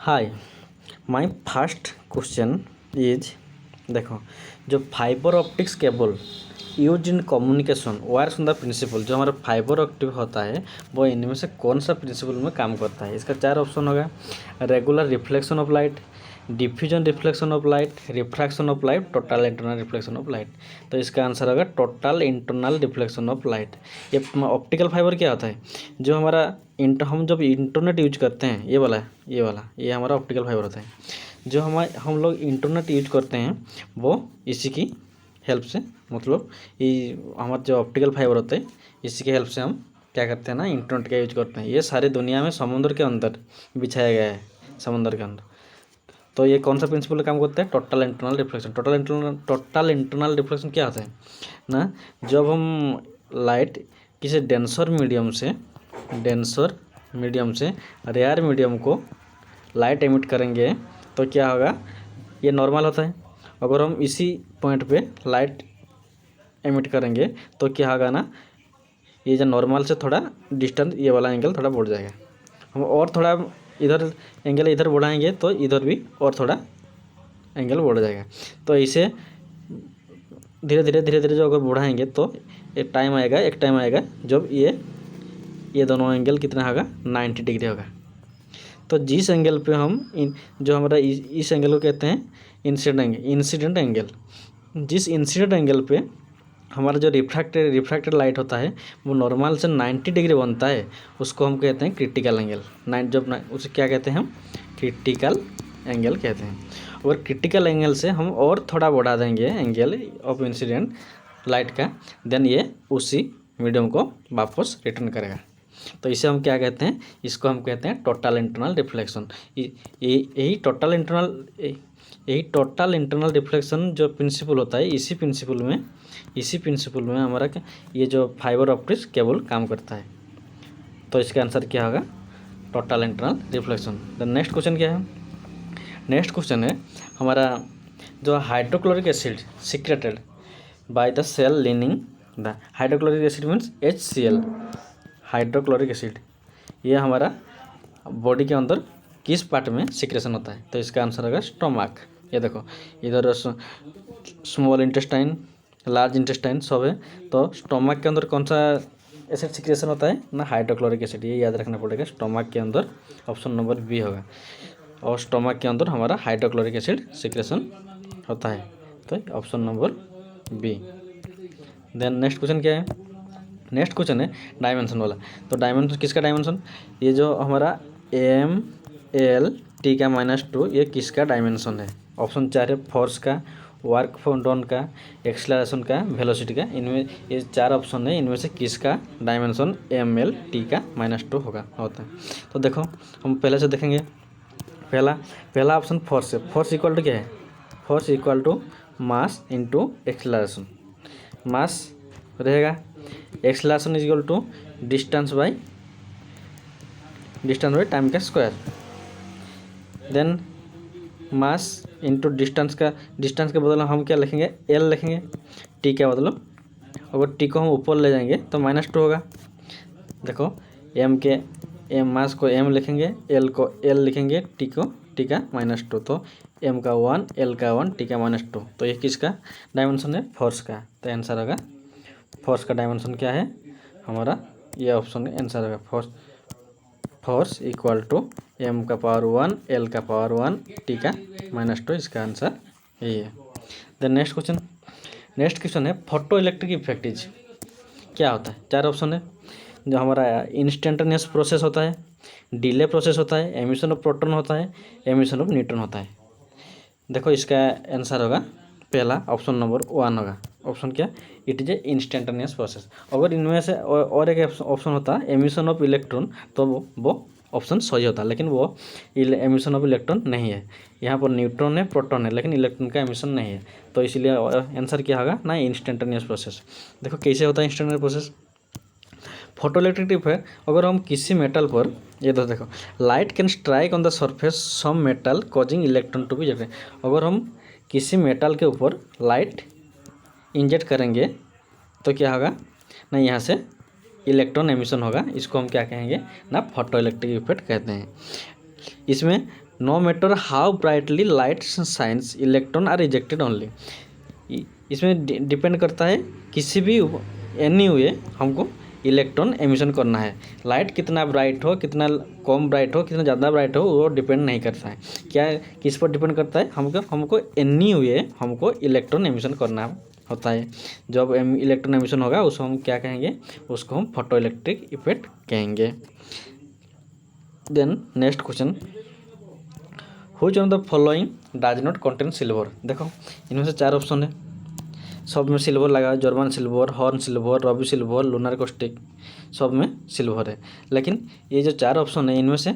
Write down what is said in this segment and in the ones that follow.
Hi, my first question is, देखो, जो fibre optics cable use in communication wires on the principle, जो हमारा fibre optic होता है वो इनमें से कौन सा प्रिंसिपल में काम करता है। इसका चार ऑप्शन होगा: regular reflection of light, diffusion reflection of light, refraction of light, total internal reflection of light. तो इसका आंसर होगा total internal reflection of light. ये ऑप्टिकल फाइबर क्या होता है? जो हमारा हम जब इंटरनेट यूज करते हैं, ये हमारा ऑप्टिकल फाइबर होता है। जो हम लोग इंटरनेट यूज करते हैं वो इसी की हेल्प से, मतलब ये हमारा जो ऑप्टिकल फाइबर होते हैं इसी की हेल्प से हम क्या करते हैं ना, इंटरनेट का यूज करते हैं। ये सारी दुनिया में समुद्र के अंदर बिछाया गया है, समुद्र के अंदर। तो ये कौन सा प्रिंसिपल काम करता है? Total internal reflection. Total internal reflection क्या होता है ना, जब हम लाइट किसी डेंसर मीडियम से रेयर मीडियम को लाइट एमिट करेंगे तो क्या होगा, ये नॉर्मल होता है। अगर हम इसी पॉइंट पे लाइट एमिट करेंगे तो क्या होगा ना, ये जो नॉर्मल से थोड़ा डिस्टेंस, ये वाला एंगल थोड़ा बढ़ जाएगा। हम और थोड़ा इधर एंगल इधर बढ़ाएंगे तो इधर भी और थोड़ा एंगल बढ़ जाएगा। तो इसे धीरे धीरे जो अगर बढ़ाएंगे तो एक टाइम आएगा जब ये दोनों एंगल कितना होगा, 90 डिग्री होगा। तो जिस एंगल पे हम जो हमारा इस एंगल को कहते हैं इंसिडेंट एंगल, जिस इंसिडेंट एंगल पे हमारा जो रिफ्रैक्टेड लाइट होता है वो नॉर्मल से 90 डिग्री बनता है, उसको हम कहते हैं क्रिटिकल एंगल। उसे क्या कहते हैं हम? क्रिटिकल एंगल कहते हैं। और क्रिटिकल एंगल से हम और थोड़ा बढ़ा देंगे एंगल ऑफ इंसिडेंट लाइट का, देन ये उसी मीडियम को वापस रिटर्न करेगा। तो इसे हम क्या कहते हैं? इसको हम कहते हैं टोटल इंटरनल रिफ्लेक्शन। यही टोटल इंटरनल रिफ्लेक्शन जो प्रिंसिपल होता है, इसी प्रिंसिपल में हमारा ये जो फाइबर ऑप्टिक्स केबल काम करता है। तो इसका आंसर क्या होगा? Total internal reflection. The next question क्या है? नेक्स्ट क्वेश्चन है हमारा, जो hydrochloric acid secreted by the cell lining the hydrochloric acid means HCl, hydrochloric acid, ये हमारा बॉडी के अंदर किस पार्ट में सिक्रेशन होता है? तो इसका आंसर होगा स्टोमक। ये देखो, इधर स्मॉल इंटेस्टाइन, लार्ज इंटेस्टाइन सब है। तो स्टोमक के अंदर कौन सा एसिड सिक्रेशन होता है ना? Hydrochloric acid. ये याद रखना पड़ेगा, स्टोमक के अंदर ऑप्शन नंबर बी होगा। और स्टोमक के अंदर हमारा हाइड्रोक्लोरिक एसिड सिक्रेशन होता है, तो option number B. Then next question क्या है? नेक्स्ट क्वेश्चन है डायमेंशन वाला। तो डायमेंशन किसका डायमेंशन? ये जो हमारा ML T का -2, ये किसका डायमेंशन है? ऑप्शन 4 है फोर्स का, वर्क डन का, एक्सलरेशन का, वेलोसिटी का। इनमें ये 4 ऑप्शन है, इनमें से किसका डायमेंशन ML T का -2 होता है? तो देखो, हम पहले से देखेंगे। पहला ऑप्शन फोर्स है। फोर्स इक्वल टू क्या है? Force equal to mass into acceleration. Mass रहेगा, acceleration is equal to distance by time का square. Then mass into distance के बदले हम क्या लिखेंगे? L लिखेंगे। T के बदले अगर T को हम ऊपर ले जाएंगे तो -2 होगा। देखो, मास को M लिखेंगे, L को L लिखेंगे, T को T का -2। तो M का 1, L का 1, T का -2। तो ये किसका डायमेंशन है? फोर्स का। तो आंसर होगा, फोर्स का डायमेंशन क्या है हमारा? ये ऑप्शन का आंसर होगा फोर्स इक्वल टू M का पावर 1, L का पावर 1, T का -2। इसका आंसर यही है। देन नेक्स्ट क्वेश्चन है फोटो इलेक्ट्रिक इफेक्ट क्या होता है? 4 ऑप्शन है। जो हमारा इंस्टेंटेनियस प्रोसेस होता है, डिले प्रोसेस होता है, एमिशन ऑफ प्रोटॉन होता है, एमिशन ऑफ न्यूट्रॉन होता है। देखो, इसका आंसर होगा पहला ऑप्शन नंबर 1 होगा। ऑप्शन क्या? It is a instantaneous process. अगर इनमें से और एक ऑप्शन होता है एमिशन ऑफ इलेक्ट्रॉन, तो वो ऑप्शन सही होता है, लेकिन वो एमिशन ऑफ इलेक्ट्रॉन नहीं है। यहाँ पर न्यूट्रॉन है, प्रोटॉन है, लेकिन इलेक्ट्रॉन का एमिशन नहीं है। तो इसलिए आंसर क्या होगा ना? Instantaneous process. देखो कैसे होता है instantaneous process. Photo electric effect, अगर हम किसी मेटल पर, ये तो देखो, light can strike on the surface some metal causing electron to be generated. अगर हम किसी मेटल के ऊपर लाइट इंजेक्ट करेंगे तो क्या होगा ना, यहाँ से इलेक्ट्रॉन एमिशन होगा। इसको हम क्या कहेंगे ना? फोटो इलेक्ट्रिक इफेक्ट कहते हैं। इसमें no matter how brightly light shines electron are ejected only. इसमें डिपेंड करता है किसी भी एनी वे हमको इलेक्ट्रॉन एमिशन करना है। लाइट कितना ब्राइट हो, कितना कम ब्राइट हो, कितना ज़्यादा ब्राइट हो, वो डिपेंड नहीं करता है। क्या किस पर डिपेंड करता है? हमको एनी वे हमको इलेक्ट्रॉन एमिशन करना होता है। जब इलेक्ट्रॉन एमिशन होगा उसको हम क्या कहेंगे? उसको हम फोटो इलेक्ट्रिक इफेक्ट कहेंगे। Then next question, which one of the following does not contain silver. देखो इनमें से 4 ऑप्शन है, सब में सिल्वर लगा है। जर्मन सिल्वर, हॉर्न सिल्वर, रबी सिल्वर, लूनर कॉस्टिक, सब में सिल्वर है। लेकिन ये जो 4 ऑप्शन है इनमें से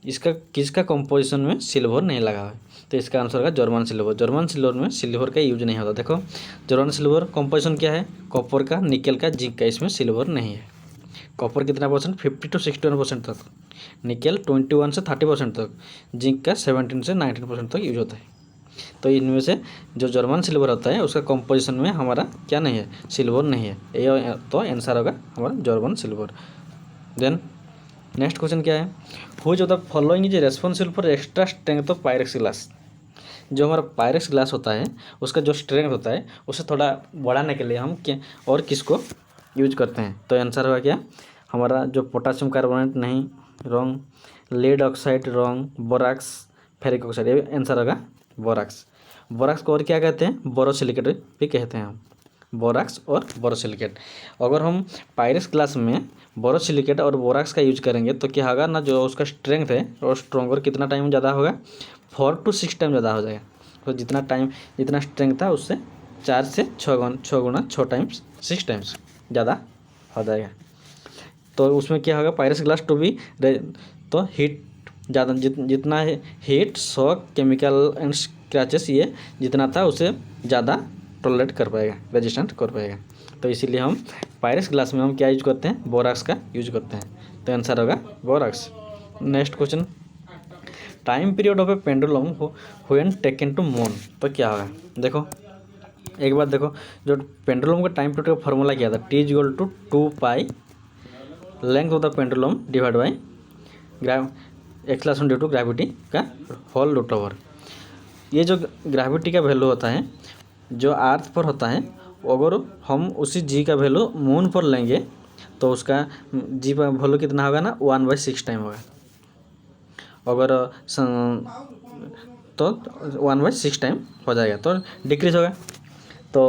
इसका किसका कंपोजिशन में सिल्वर नहीं लगा है? तो इसका आंसर होगा जर्मन सिल्वर। जर्मन सिल्वर में सिल्वर का यूज नहीं होता। देखो जर्मन सिल्वर कंपोजिशन क्या है? कॉपर का, निकल का, जिंक का, इसमें सिल्वर नहीं है। कॉपर कितना परसेंट? 50 to 61% तक, निकल 21 से 30% तक, जिंक का 17 से 19% तक यूज होता है। तो इनमें से जो जर्मन सिल्वर होता है उसका कंपोजिशन में हमारा क्या नहीं है? सिल्वर नहीं है। ये तो आंसर होगा हमारा German silver. Then next question क्या है? Which of the following is responsible for extra strength of Pyrex glass. जो हमारा पायरेक्स ग्लास होता है उसका जो स्ट्रेंथ होता है उसे थोड़ा बढ़ाने के लिए हम क्या और किसको यूज करते हैं? तो आंसर होगा क्या हमारा? जो पोटासियम कार्बोनेट नहीं, wrong. Lead oxide wrong. Borax, ferric oxide, ये आंसर होगा बोराक्स। बोराक्स को और क्या कहते हैं? बोरोसिलिकेट भी कहते हैं हम, बोराक्स और बोरोसिलिकेट। अगर हम पायरेक्स ग्लास में बोरोसिलिकेट और बोराक्स का यूज करेंगे तो क्या होगा ना, जो उसका स्ट्रेंथ है और स्ट्रॉन्गर कितना टाइम ज़्यादा होगा? 4 to 6 टाइम ज़्यादा हो जाएगा। तो जितना स्ट्रेंथ था उससे 4 से 6 टाइम्स 6 टाइम्स ज़्यादा हो जाएगा। तो उसमें क्या होगा? पायरेक्स ग्लास टू भी तो हीट ज़्यादा जितना heat, shock, chemical and scratches ये जितना था उसे ज़्यादा टॉलरेट कर पाएगा, रेजिस्टेंट कर पाएगा। तो इसीलिए हम पायरेक्स ग्लास में हम क्या यूज करते हैं? बोराक्स का यूज करते हैं। तो आंसर होगा borax. Next question, time period of a pendulum when taken to moon. तो क्या होगा? देखो एक बार देखो, जो पेंडुलम का टाइम पीरियड का फॉर्मूला क्या था? T = 2 pi length of the pendulum divide by acceleration due to gravity का होल रूट ओवर। ये जो ग्रेविटी का वैल्यू होता है जो अर्थ पर होता है, अगर हम उसी जी का वैल्यू मून पर लेंगे तो उसका जी का वैल्यू कितना होगा ना? 1/6 टाइम होगा। अगर तो 1/6 टाइम हो जाएगा तो डिक्रीज होगा। तो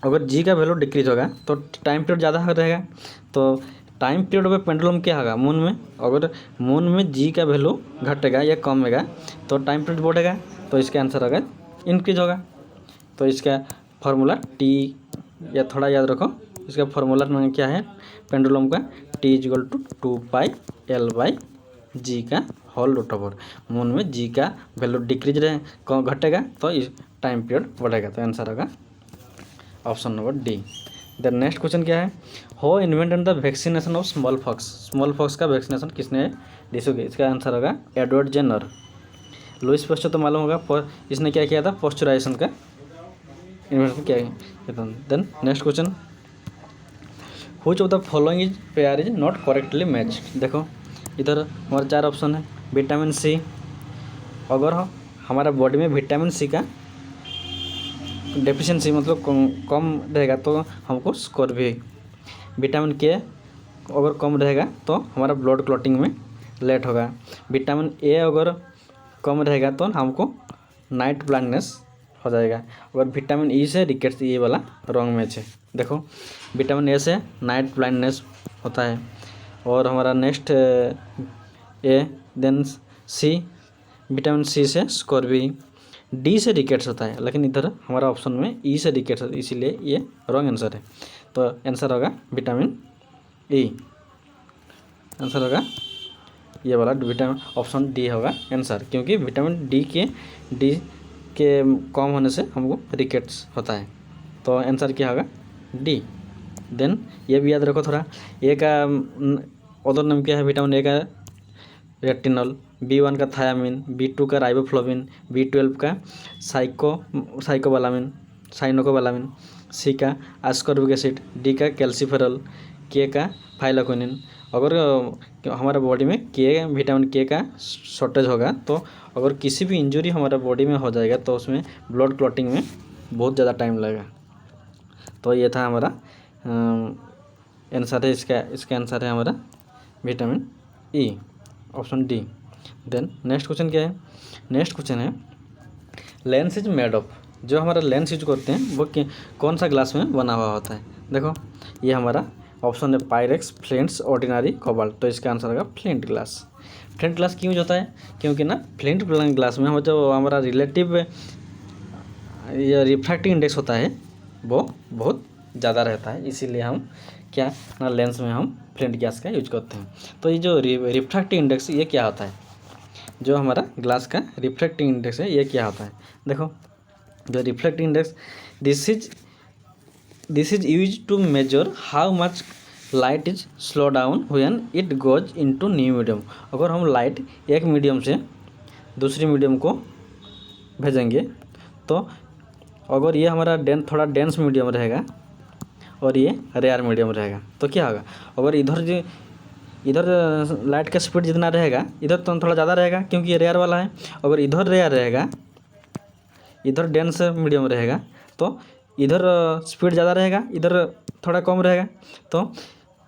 अगर जी का वैल्यू डिक्रीज होगा तो टाइम पीरियड ज़्यादा रहेगा। तो टाइम पीरियड ऑफ पेंडुलम क्या होगा? मून में, अगर मून में जी का वैल्यू घटेगा या कमेगा तो टाइम पीरियड बढ़ेगा। तो इसका आंसर होगा इंक्रीज होगा। तो इसका फार्मूला टी, या थोड़ा याद रखो इसका फार्मूला क्या है पेंडुलम का? T = 2 पाई L/g का होल रूट ओवर। मून में जी का वैल्यू डिक्रीज रहे घटेगा तो इस टाइम पीरियड बढ़ेगा। तो आंसर होगा option number D. The next question क्या है? Who invented the vaccination of small fox. Small fox का वैक्सीनेशन किसने डिसो किया? इसका आंसर होगा एडवर्ड जेनर। लुइस पास्चर तो मालूम होगा, इसने क्या किया था? पास्चुराइजेशन का इन्वेंशन किया था। Then next question, which of the following is pair is not correctly matched. देखो इधर हमारे 4 ऑप्शन है। विटामिन सी, अगर हमारा बॉडी में विटामिन सी का डेफिशिएंसी मतलब कम रहेगा तो हमको स्कोर भी। विटामिन के अगर कम रहेगा तो हमारा ब्लड क्लॉटिंग में लेट होगा। विटामिन ए अगर कम रहेगा तो हमको नाइट ब्लाइंडनेस हो जाएगा। अगर विटामिन ई से रिकेट्स, ये वाला रॉन्ग मैच है। देखो विटामिन ए से नाइट ब्लाइंडनेस होता है। और हमारा नेक्स्ट ए, देन सी, विटामिन सी से स्कोर्बी, डी से रिकेट्स होता है। लेकिन इधर हमारा ऑप्शन में ई से रिकेट्स होता है, इसीलिए ये रॉन्ग आंसर है। तो आंसर होगा विटामिन ई। आंसर होगा ये वाला विटामिन, ऑप्शन डी होगा आंसर, क्योंकि विटामिन डी के कम होने से हमको रिकेट्स होता है। तो आंसर क्या होगा? डी। देन ये भी याद रखो थोड़ा, ए का अदर नाम क्या है? विटामिन ए का रेटिनॉल, B1 का थायामिन, B2 का राइबोफ्लोविन, B12 का साइकोबालामिन, सी का आस्कॉर्बिक एसिड, डी का कैल्सिफेरॉल, के का फाइलोक्विनिन अगर हमारे बॉडी में के विटामिन के का शॉर्टेज होगा, तो अगर किसी भी इंजरी हमारे बॉडी में हो जाएगा तो उसमें ब्लड क्लॉटिंग में बहुत ज़्यादा टाइम लगेगा। तो ये था हमारा आंसर है, इसका आंसर है हमारा vitamin E, option D. Then next question क्या है? नेक्स्ट क्वेश्चन है लेंस इज मेड ऑफ। जो हमारा लेंस यूज करते हैं वो कौन सा ग्लास में बना हुआ होता है? देखो ये हमारा ऑप्शन है पायरेक्स, फ्लिंट्स, ऑर्डिनरी, कोबाल्ट। तो इसका आंसर होगा फ्लिंट ग्लास। फ्लिंट ग्लास क्यों यूज होता है? क्योंकि ना फ्लिंट ग्लास में जो हमारा रिलेटिव या रिफ्रैक्टिंग इंडेक्स होता है वो बहुत ज़्यादा रहता है, इसीलिए हम क्या ना लेंस में हम फ्लिंट गैस का यूज करते हैं। तो ये जो रिफ्रैक्टिंग इंडेक्स ये क्या होता है? जो हमारा ग्लास का रिफ्रैक्टिंग इंडेक्स है ये क्या होता है? देखो जो refracting index this is use to measure how much light is slow down when it goes into new medium. अगर हम लाइट एक मीडियम से दूसरी मीडियम को भेजेंगे तो अगर ये हमारा थोड़ा डेंस मीडियम रहेगा और ये रेयर मीडियम रहेगा तो क्या होगा? अगर इधर लाइट का स्पीड जितना रहेगा इधर तो थोड़ा ज़्यादा रहेगा क्योंकि ये रेयर वाला है। अगर इधर रेयर रहेगा, इधर डेंस मीडियम रहेगा, तो इधर स्पीड ज़्यादा रहेगा, इधर थोड़ा कम रहेगा। तो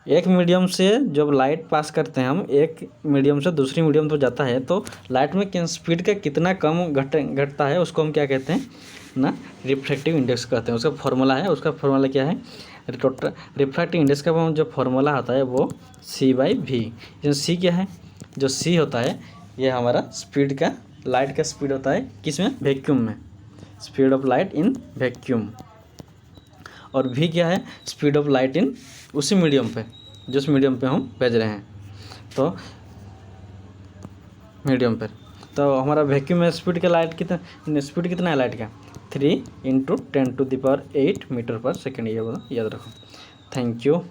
एक मीडियम से जब लाइट पास करते हैं हम, एक मीडियम से दूसरी मीडियम तो जाता है, तो लाइट में स्पीड का कितना कम घटता है उसको हम क्या कहते हैं ना रिफ्रैक्टिव इंडेक्स कहते हैं। उसका फॉर्मूला है, उसका फॉर्मूला क्या है? टोटल रिफ्रैक्टिव इंडेक्स का जो फॉर्मूला होता है वो C/V। जो C क्या है? जो C होता है ये हमारा स्पीड का, लाइट का स्पीड होता है किस में? वैक्यूम में, speed of light in vacuum. और V क्या है? स्पीड ऑफ लाइट इन उसी मीडियम पे, जिस मीडियम पे हम भेज रहे हैं, तो मीडियम पर। तो हमारा वैक्यूम में स्पीड कितना है लाइट का? 3 × 10⁸ मीटर पर सेकेंड। ये बोलो, याद रखो। Thank you.